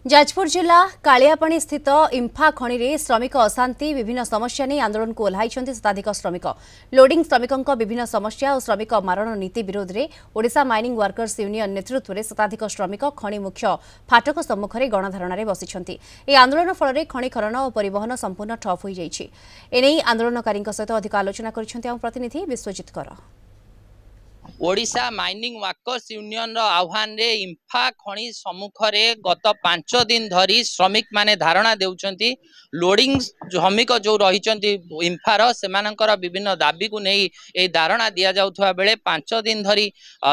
जाजपुर जिला कालियापाणी स्थित इंफा खनि रे श्रमिक अशांति विभिन्न समस्या नहीं आंदोलन को ओह्लाई शताधिक श्रमिक लोडिंग श्रमिकों विभिन्न समस्या और श्रमिक मारण नीति विरोध में ओडिशा माइनिंग वर्कर्स यूनियन नेतृत्व में शताधिक श्रमिक खनि मुख्य फाटक सम्मुखें गणधारण बसिଛନ୍ତି। ଏହି आंदोलन फल खनि खनन और परिवहन संपूर्ण ठप हो जाइछि। एने आंदोलनकारी सहित अधिक आलोचना करिसेंति आम प्रतिनिधि विश्वजित कर। ओडिशा माइनिंग वर्कर्स यूनियन आह्वान रे इंफा खनि सम्मुख रे गत 5 दिन धरी श्रमिक माने धारणा देउचंती। लोडिंग श्रमिक जो रहिचंती इंफार सेमानकर विभिन्न दाबी को नहीं ए धारणा दिया जाउथवा बेले 5 दिन धरी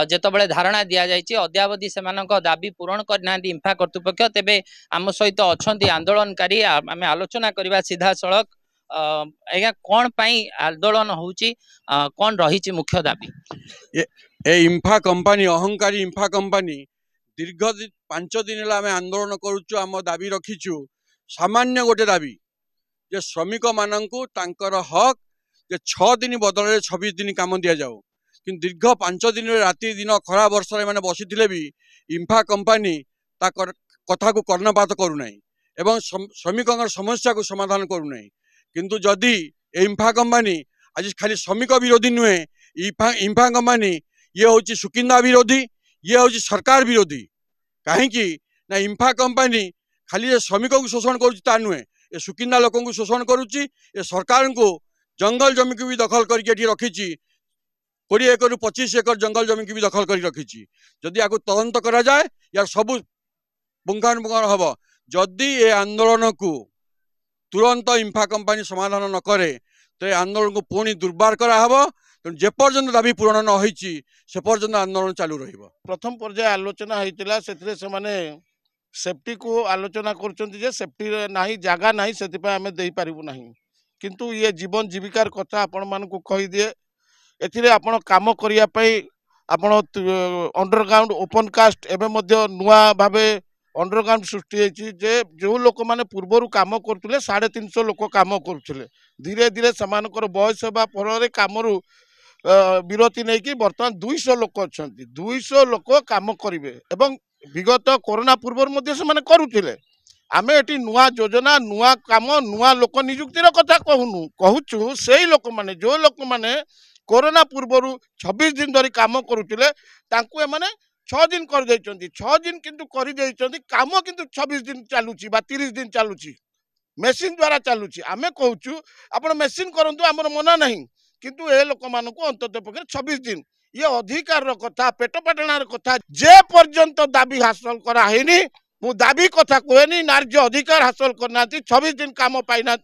जेतबेले धारणा दिया जाइछि अद्यावधि सेमानक दाबी पूरण करनांती इंफा कर्तृपक्ष। तेबे आम सहित अछंती आंदोलनकारी आमे आलोचना करबा सीधा सड़क आज्ञा कौन पाई आंदोलन होउची कौन रही मुख्य दाबी ए इंफा कंपनी अहंकारी इंफा कंपनी दीर्घ 5 दिन आम आंदोलन करुचु। आम दाबी रखीचु सामान्य गोटे दाबी जे श्रमिक माननकु तांकर हक जे 6 दिन बदल 26 दिन काम दिया जाओ कि दीर्घ 5 दिन राति दिन खरा वर्षा मैंने बसी भी इंफा कंपनी कथा को कर्णपात करूना एवं श्रमिकों समस्या को समाधान करूना। किंतु जदि इंफा कंपनी आज खाली श्रमिक विरोधी नुहे इंफा कंपनी ये हूँ सुकिंदा विरोधी ये हूँ सरकार विरोधी। कहीं ना इंफा कंपनी खाली श्रमिक को शोषण करुच्ची नुहे ये सुकिंदा लोक शोषण करुच्ची। ये सरकार को जंगल जमी को भी दखल करके रखी 20 एकड़ 25 एकड़ जंगल जमी की भी दखल कर रखी। जदि या तदंत करा जाए यार सबू पुंखानुपुंख हम जदि ये आंदोलन को तुरंत इंफा कंपनी समाधान न करे तो आंदोलन को पुणी दुर्बार कराहब। जे पर्यंत दाबी पूरण न होईची से पर्यंत आंदोलन चालू रहिबो। प्रथम पर्याय आलोचना होइतिला सेथिरे से माने सेफ्टी को आलोचना करचंती जे सेफ्टी नाही जागा नाही सेति आमे देई पारिबु नाही। किंतु ये जीवन जीविकार कथा आपण मान को कहि दिए एथिरे आपण काम करिया पई आपण अंडरग्राउंड ओपन कास्ट एबे मध्य नुआ भाबे अंडरग्राउंड सृष्टि होती जे जो लोक मैंने पूर्वर काम करुले 350 लोक काम करुले धीरे धीरे सामानकर बयस होगा फल कम विरति नहीं कि बर्तमान 200 लोक अच्छा 200 लोक काम करेंगे एवं विगत कोरोना पूर्व से करुले। आम ये नुआ योजना नुआ काम नुआ लोक निजुक्तिर कथा कहूनु कहूँ से लोक मैंने जो लोक मैंने कोरोना पूर्व 26 दिन धरी काम करुले 6 दिन कर 6 दिन किंतु कर काम किंतु 26 दिन चलुची 30 दिन चलुची मेसीन द्वारा चलुची। आमे कहूँ आप मेसीन करंतु आमर मना नहीं किंतु ए लोक मान अंतत पक्षे 26 दिन ये अधिकार कथा पेट पाटणार कथा जे पर्यंत दाबी हासिल करानी मु दाबी कथा कहेनी नार्य अधिकार हासिल करना 26 दिन काम पाईना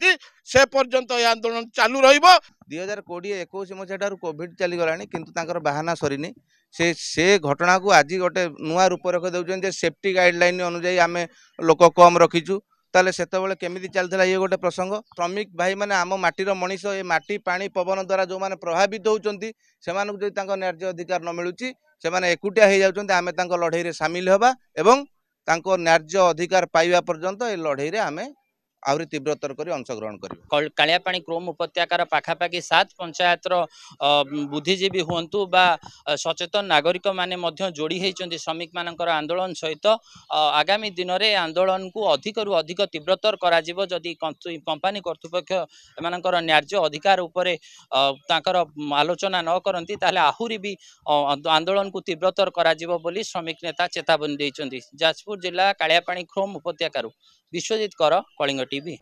से पर्यंत ये आंदोलन चालू रहिबो। 2020-21 मसीहा कोविड चलीगला कि बाहाना सरीनी से घटना को आज गोटे नुआ रूप रख दे सेफ्टी गाइडलाइन अनुजाई आम लोक कम रखीचु ताले सेतबेले केमिति चलथिला ये गोटे प्रसंग। श्रमिक भाई माने आम माटीर मनीष ये माटी पानी पवन द्वारा जो माने प्रभावित होउचंती सेमानकु जदि तांको न्याय अधिकार न मिलुची से माने एकुटिया हो जाउचंती आमे तांको लड़ाई रे शामिल होबा एवं तांको न्याय अधिकार पाइबा पर्यंत ए लड़ाई रे आमे आहुरी तीव्रतर कर अंशग्रहण कर। कालियापाणी क्रोम उपत्यकार पाखापाखि 7 पंचायतर बुद्धिजीवी हुंतु बा सचेतन नागरिक माने मध्य जोड़ी होती श्रमिक मानकर आंदोलन सहित आगामी दिन में आंदोलन को अधिक रु अधिक तीव्रतर करा जदि कंपनी कर्तृपक्ष एमानकर न्याय अधिकार उपरे तांकर आलोचना न करती ताले आहुरी भी आंदोलन को तीव्रतर करा बोली श्रमिक नेता चेतावनी देइचंती। जाजपुर जिला कालियापाणी क्रोम उपत्यकार विश्वजित कर कलिंग टीवी।